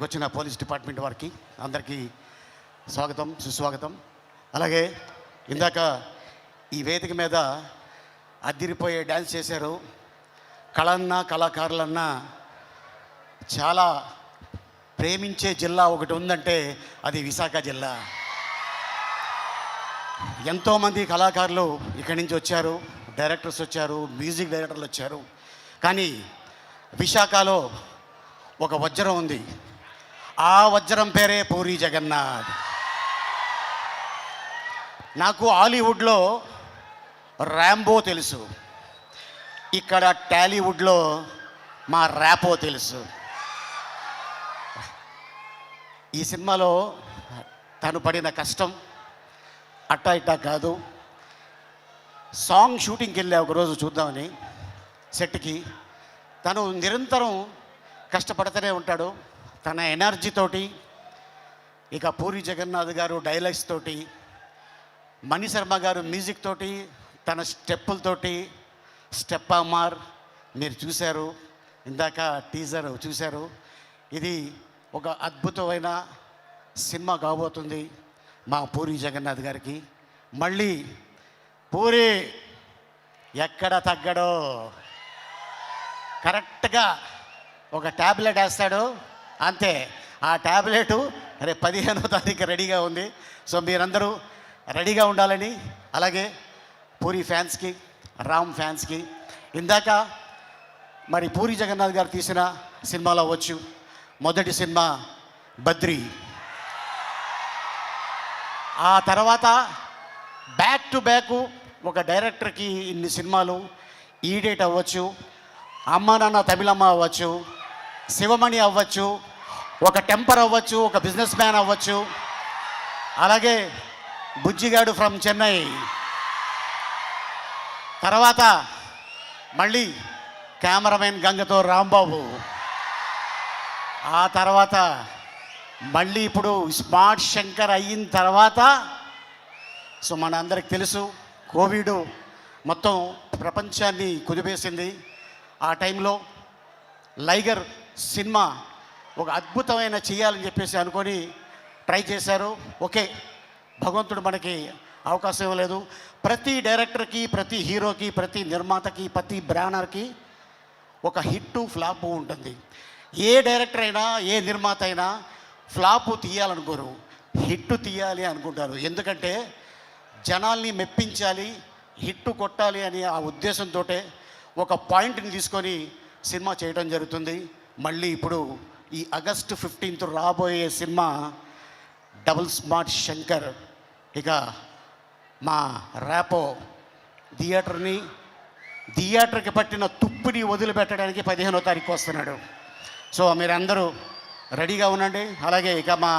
ఇక్కడికి వచ్చిన police department వారికి అందరికీ స్వాగతం, సుస్వాగతం. అలాగే ఇందాక ఈ వేదిక మీద అద్దిరిపోయే డ్యాన్స్ చేశారు. కళన్నా కళాకారులన్నా చాలా ప్రేమించే జిల్లా ఒకటి ఉందంటే అది విశాఖ జిల్లా. ఎంతోమంది కళాకారులు ఇక్కడి నుంచి వచ్చారు, డైరెక్టర్స్ వచ్చారు, మ్యూజిక్ డైరెక్టర్లు వచ్చారు. కానీ విశాఖలో ఒక వజ్రం ఉంది. ఆ వజ్రం పేరే పూరి జగన్నాథ్. నాకు హాలీవుడ్లో ర్యాంబో తెలుసు, ఇక్కడ టాలీవుడ్లో మా ర్యాపో తెలుసు. ఈ సినిమాలో తను పడిన కష్టం అట్టా ఇట్టా కాదు. సాంగ్ షూటింగ్కి వెళ్ళా ఒకరోజు చూద్దామని సెట్కి. తను నిరంతరం కష్టపడుతూనే ఉంటాడు. తన ఎనర్జీతోటి, ఇక పూరి జగన్నాథ్ గారు డైలాగ్స్ తోటి, మణిశర్మ గారు మ్యూజిక్ తోటి, తన స్టెప్పులతోటి, స్టెప్ అమార్ మీరు చూశారు, ఇందాక టీజర్ చూశారు. ఇది ఒక అద్భుతమైన సినిమా కాబోతుంది మా పూరి జగన్నాథ్ గారికి. మళ్ళీ పూరి ఎక్కడ తగ్గడో, కరెక్ట్గా ఒక ట్యాబ్లెట్ వేస్తాడు అంతే. ఆ ట్యాబ్లెటు రేపు 15వ తారీఖు రెడీగా ఉంది. సో మీరందరూ రెడీగా ఉండాలని, అలాగే పూరి ఫ్యాన్స్కి, రామ్ ఫ్యాన్స్కి. ఇందాక మరి పూరి జగన్నాథ్ గారు తీసిన సినిమాలో అవ్వచ్చు, మొదటి సినిమా బద్రి, ఆ తర్వాత బ్యాక్ టు బ్యాక్ ఒక డైరెక్టర్కి ఇన్ని సినిమాలు, ఈడేట్ అవ్వచ్చు, అమ్మ నాన్న తమిళమ్మ అవ్వచ్చు, శివమణి అవ్వచ్చు, ఒక టెంపర్ అవ్వచ్చు, ఒక బిజినెస్ మ్యాన్ అవ్వచ్చు, అలాగే బుజ్జిగాడు ఫ్రమ్ చెన్నై, తర్వాత మళ్ళీ కెమెరామెన్ గంగతో రాంబాబు, ఆ తర్వాత మళ్ళీ ఇప్పుడు స్మార్ట్ శంకర్ అయిన తర్వాత, సో మనందరికి తెలుసు కోవిడ్ మొత్తం ప్రపంచాన్ని కుదిపేసింది. ఆ టైంలో లైగర్ సినిమా ఒక అద్భుతమైన చేయాలని చెప్పేసి అనుకొని ట్రై చేశారు. ఓకే, భగవంతుడు మనకి అవకాశం ఇవ్వలేదు. ప్రతి డైరెక్టర్కి, ప్రతి హీరోకి, ప్రతి నిర్మాతకి, ప్రతి బ్యానర్కి ఒక హిట్టు ఫ్లాపు ఉంటుంది. ఏ డైరెక్టర్ అయినా, ఏ నిర్మాత అయినా ఫ్లాపు తీయాలనుకోరు, హిట్టు తీయాలి అనుకుంటారు. ఎందుకంటే జనాల్ని మెప్పించాలి, హిట్టు కొట్టాలి అని ఆ ఉద్దేశంతో ఒక పాయింట్ని తీసుకొని సినిమా చేయడం జరుగుతుంది. మళ్ళీ ఇప్పుడు ఈ ఆగస్టు 15th రాబోయే సినిమా డబుల్ స్మార్ట్ శంకర్. ఇక మా ర్యాపో థియేటర్కి పట్టిన తుప్పిని వదిలిపెట్టడానికి 15వ తారీఖు వస్తున్నాడు. సో మీరందరూ రెడీగా ఉండండి. అలాగే ఇక మా